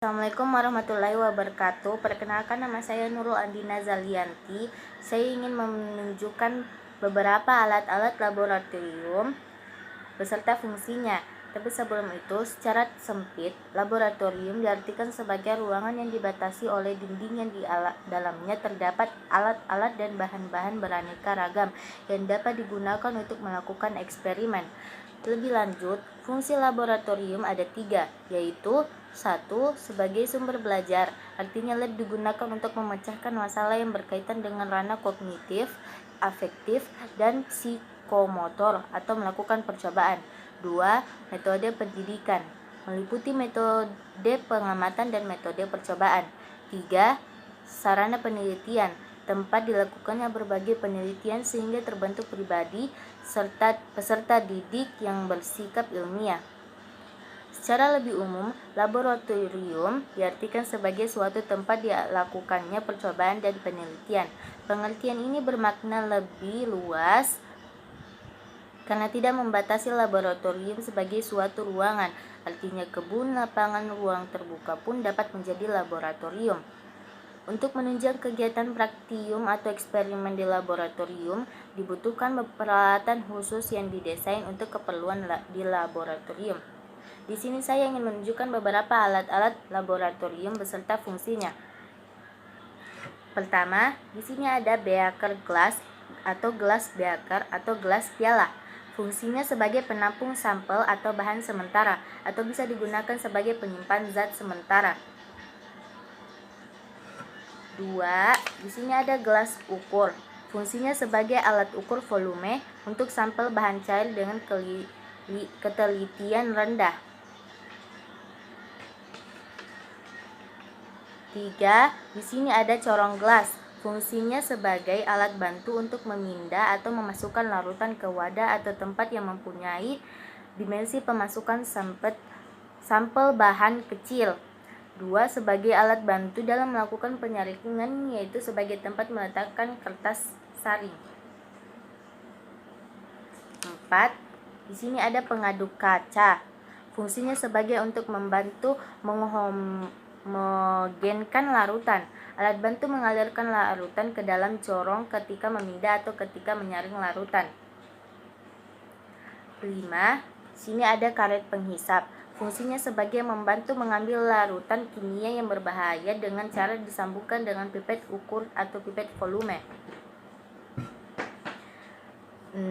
Assalamualaikum warahmatullahi wabarakatuh. Perkenalkan, nama saya Nurul Andina Zalianti. Saya ingin menunjukkan beberapa alat-alat laboratorium beserta fungsinya. Tapi sebelum itu, secara sempit, laboratorium diartikan sebagai ruangan yang dibatasi oleh dinding yang di dalamnya terdapat alat-alat dan bahan-bahan beraneka ragam yang dapat digunakan untuk melakukan eksperimen. Lebih lanjut, fungsi laboratorium ada 3, yaitu 1. Sebagai sumber belajar, artinya lab digunakan untuk memecahkan masalah yang berkaitan dengan ranah kognitif, afektif, dan psikomotor atau melakukan percobaan. 2. Metode pendidikan, meliputi metode pengamatan dan metode percobaan. 3. Sarana penelitian, tempat dilakukannya berbagai penelitian sehingga terbentuk pribadi serta peserta didik yang bersikap ilmiah. Secara lebih umum, laboratorium diartikan sebagai suatu tempat dilakukannya percobaan dan penelitian. Pengertian ini bermakna lebih luas karena tidak membatasi laboratorium sebagai suatu ruangan. Artinya kebun, lapangan, ruang terbuka pun dapat menjadi laboratorium. Untuk menunjang kegiatan praktikum atau eksperimen di laboratorium, dibutuhkan peralatan khusus yang didesain untuk keperluan di laboratorium. Di sini saya ingin menunjukkan beberapa alat-alat laboratorium beserta fungsinya. Pertama, di sini ada beaker glass atau gelas beaker atau gelas piala. Fungsinya sebagai penampung sampel atau bahan sementara atau bisa digunakan sebagai penyimpan zat sementara. 2. Di sini ada gelas ukur. Fungsinya sebagai alat ukur volume untuk sampel bahan cair dengan ketelitian rendah. 3. Di sini ada corong gelas. Fungsinya sebagai alat bantu untuk memindah atau memasukkan larutan ke wadah atau tempat yang mempunyai dimensi pemasukan sampel bahan kecil. 2. Sebagai alat bantu dalam melakukan penyaringan, yaitu sebagai tempat meletakkan kertas saring. 4. Di sini ada pengaduk kaca. Fungsinya sebagai untuk membantu menghomogenkan larutan. Alat bantu mengalirkan larutan ke dalam corong ketika memindah atau ketika menyaring larutan. 5. Sini ada karet penghisap. Fungsinya sebagai membantu mengambil larutan kimia yang berbahaya dengan cara disambungkan dengan pipet ukur atau pipet volume. 6.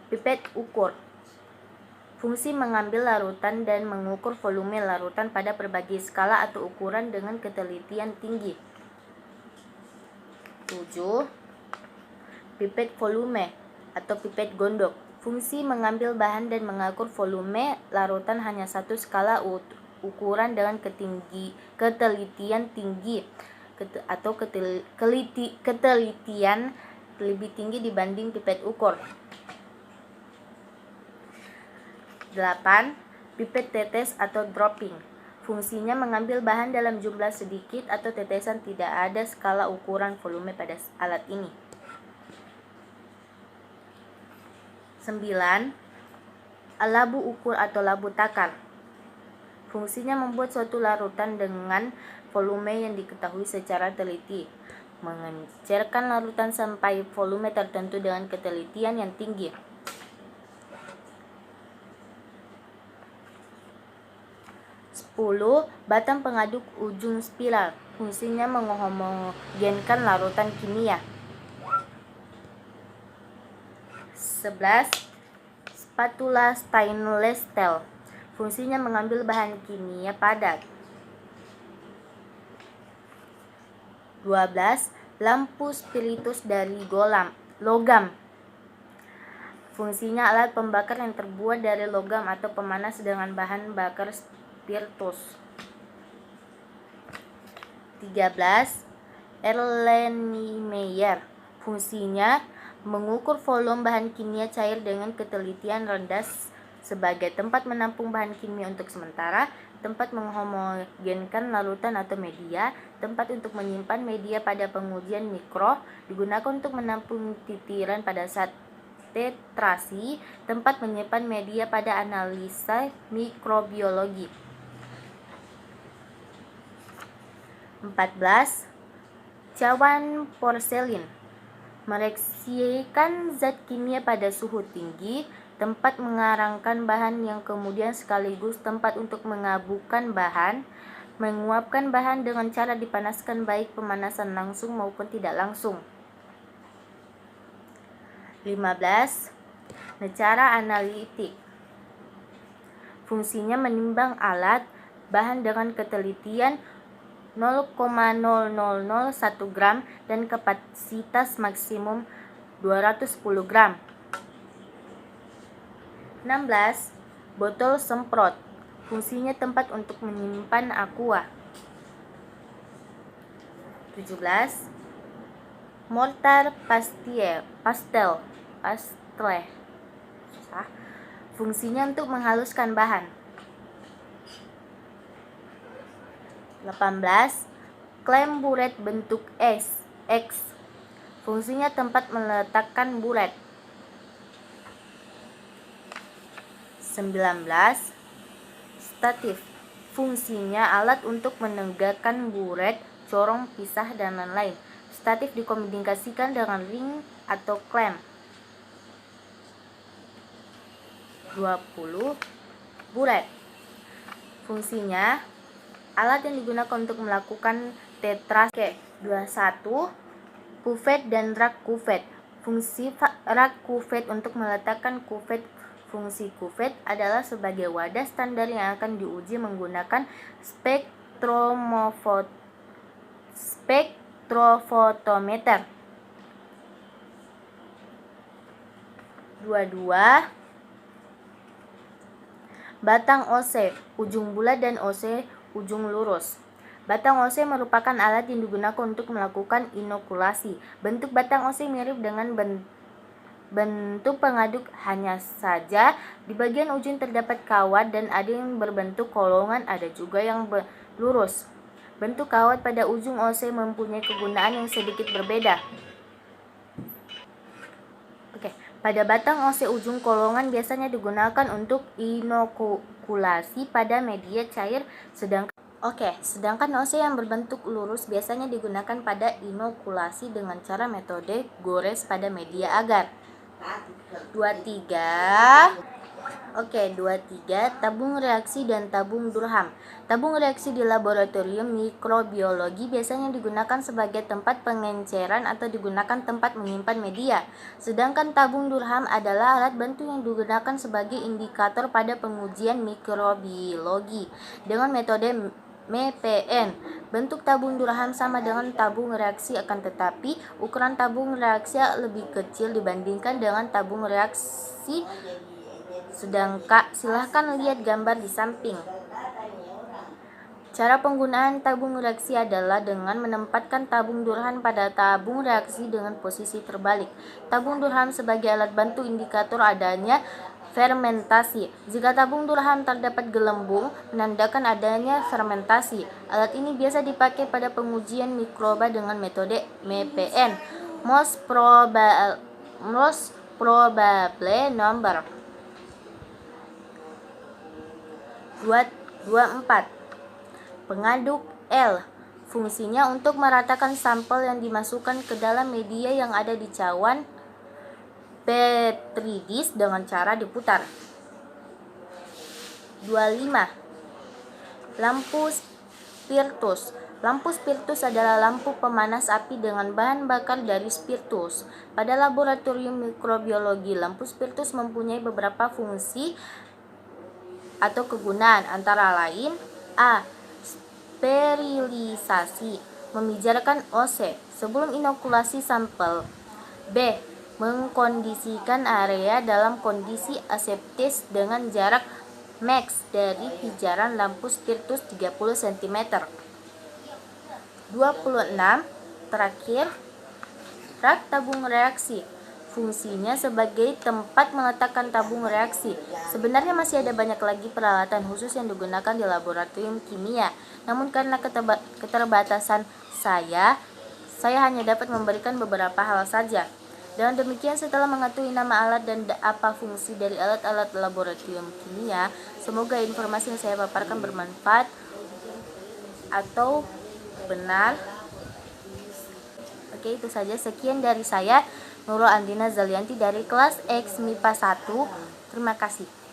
Pipet ukur. Fungsi mengambil larutan dan mengukur volume larutan pada berbagai skala atau ukuran dengan ketelitian tinggi. 7. Pipet volume atau pipet gondok. Fungsi mengambil bahan dan mengukur volume larutan hanya satu skala ukuran dengan ketelitian tinggi atau ketelitian lebih tinggi dibanding pipet ukur. 8. Pipet tetes atau dropping. Fungsinya mengambil bahan dalam jumlah sedikit atau tetesan, tidak ada skala ukuran volume pada alat ini. 9. Labu ukur atau labu takar. Fungsinya membuat suatu larutan dengan volume yang diketahui secara teliti, mengencerkan larutan sampai volume tertentu dengan ketelitian yang tinggi. 10. Batang pengaduk ujung spiral. Fungsinya menghomogenkan larutan kimia. 11. Spatula stainless steel. Fungsinya mengambil bahan kimia padat. 12. Lampu spiritus dari logam. Fungsinya alat pembakar yang terbuat dari logam atau pemanas dengan bahan bakar spiritus. 13. Erlenmeyer. Fungsinya mengukur volume bahan kimia cair dengan ketelitian rendah sebagai tempat menampung bahan kimia untuk sementara, tempat menghomogenkan larutan atau media, tempat untuk menyimpan media pada pengujian mikro, digunakan untuk menampung titiran pada saat tetrasi, tempat menyimpan media pada analisa mikrobiologi. 14. Cawan porselin mereaksikan zat kimia pada suhu tinggi, tempat mengarangkan bahan yang kemudian sekaligus tempat untuk mengabukan bahan, menguapkan bahan dengan cara dipanaskan baik pemanasan langsung maupun tidak langsung. 15. Cara analitik. Fungsinya menimbang alat, bahan dengan ketelitian 0,0001 gram dan kapasitas maksimum 210 gram. 16. Botol semprot. Fungsinya tempat untuk menyimpan aqua. 17. Mortar pastel. Fungsinya untuk menghaluskan bahan. 18. Klem buret bentuk X. Fungsinya tempat meletakkan buret. 19. Statif. Fungsinya alat untuk menegakkan buret, corong, pisah, dan lain-lain. Statif dikomunikasikan dengan ring atau klem. 20. Buret. Fungsinya alat yang digunakan untuk melakukan tetrasek. 21. Kuvet dan rak kuvet. Fungsi rak kuvet untuk meletakkan kuvet. Fungsi kuvet adalah sebagai wadah standar yang akan diuji menggunakan spektrofotometer. 22. Batang OC, ujung bulat dan OC ujung lurus. Batang OC merupakan alat yang digunakan untuk melakukan inokulasi. Bentuk batang OC mirip dengan bentuk pengaduk, hanya saja di bagian ujung terdapat kawat dan ada yang berbentuk kolongan, ada juga yang lurus. Bentuk kawat pada ujung OC mempunyai kegunaan yang sedikit berbeda. Pada batang OC ujung kolongan biasanya digunakan untuk inokulasi pada media cair, sedangkan OC yang berbentuk lurus biasanya digunakan pada inokulasi dengan cara metode gores pada media agar. 23. Tabung reaksi dan tabung Durham. Tabung reaksi di laboratorium mikrobiologi biasanya digunakan sebagai tempat pengenceran atau digunakan tempat menyimpan media. Sedangkan tabung Durham adalah alat bantu yang digunakan sebagai indikator pada pengujian mikrobiologi dengan metode MPN. Bentuk tabung Durham sama dengan tabung reaksi, akan tetapi ukuran tabung reaksi lebih kecil dibandingkan dengan tabung reaksi. Silahkan lihat gambar di samping. Cara penggunaan tabung reaksi adalah dengan menempatkan tabung Durham pada tabung reaksi dengan posisi terbalik. Tabung Durham sebagai alat bantu indikator adanya fermentasi. Jika tabung Durham terdapat gelembung, menandakan adanya fermentasi. Alat ini biasa dipakai pada pengujian mikroba dengan metode MPN, most probable number. 24. Pengaduk L. Fungsinya untuk meratakan sampel yang dimasukkan ke dalam media yang ada di cawan Petri dish dengan cara diputar. 25. Lampu spiritus. Lampu spiritus adalah lampu pemanas api dengan bahan bakar dari spiritus. Pada laboratorium mikrobiologi, lampu spiritus mempunyai beberapa fungsi atau kegunaan, antara lain: A. Sterilisasi, memijarkan OC sebelum inokulasi sampel. B. Mengkondisikan area dalam kondisi aseptis dengan jarak max dari pijaran lampu spiritus 30 cm. 26. Terakhir, rak tabung reaksi. Fungsinya sebagai tempat meletakkan tabung reaksi. Sebenarnya masih ada banyak lagi peralatan khusus yang digunakan di laboratorium kimia. Namun karena keterbatasan saya hanya dapat memberikan beberapa hal saja. Dengan demikian, setelah mengetahui nama alat dan apa fungsi dari alat-alat laboratorium kimia, semoga informasi yang saya paparkan bermanfaat atau benar. Oke, itu saja. Sekian dari saya, Nurul Andina Zalianti dari kelas X MIPA 1. Terima kasih.